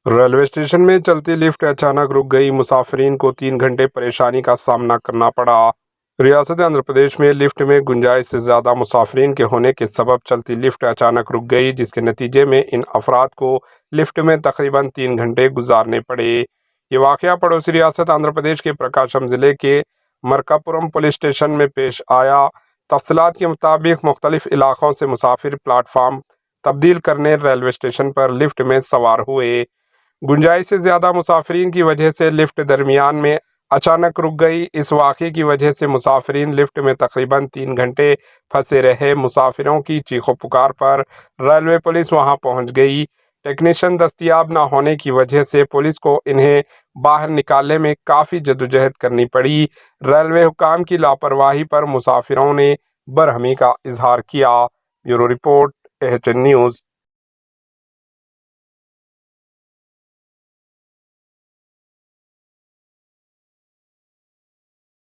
Railway station में चलती lift अचानक रुक गई। मुसाफिरीन को 3 घंटे परेशानी का सामना करना पड़ा। रियासत आंध्र प्रदेश में लिफ्ट में गुंजाइश से ज़्यादा मुसाफिरीन के होने के सबब चलती लिफ्ट अचानक रुक गई, जिसके नतीजे में इन अफराद को लिफ्ट में तकरीबन 3 घंटे गुजारने पड़े। ये वाक़या पड़ोसी रियासत आंध्र प्रदेश के प्रकाशम ज़िले के मरकापुरम पुलिस स्टेशन में पेश आया। तफसीलात के मुताबिक मुख्तलिफ इलाकों से मुसाफिर प्लेटफार्म तब्दील करने रेलवे स्टेशन पर लिफ्ट में सवार हुए। गुंजाइश से ज़्यादा मुसाफिरीन की वजह से लिफ्ट दरमियान में अचानक रुक गई। इस वाक़े की वजह से मुसाफिरीन लिफ्ट में तकरीबन 3 घंटे फंसे रहे। मुसाफिरों की चीखों पुकार पर रेलवे पुलिस वहां पहुंच गई। टेक्नीशियन दस्तयाब न होने की वजह से पुलिस को इन्हें बाहर निकालने में काफ़ी जद्दोजहद करनी पड़ी। रेलवे हुकाम की लापरवाही पर मुसाफिरों ने बरहमी का इजहार किया। Bureau report, AHN news.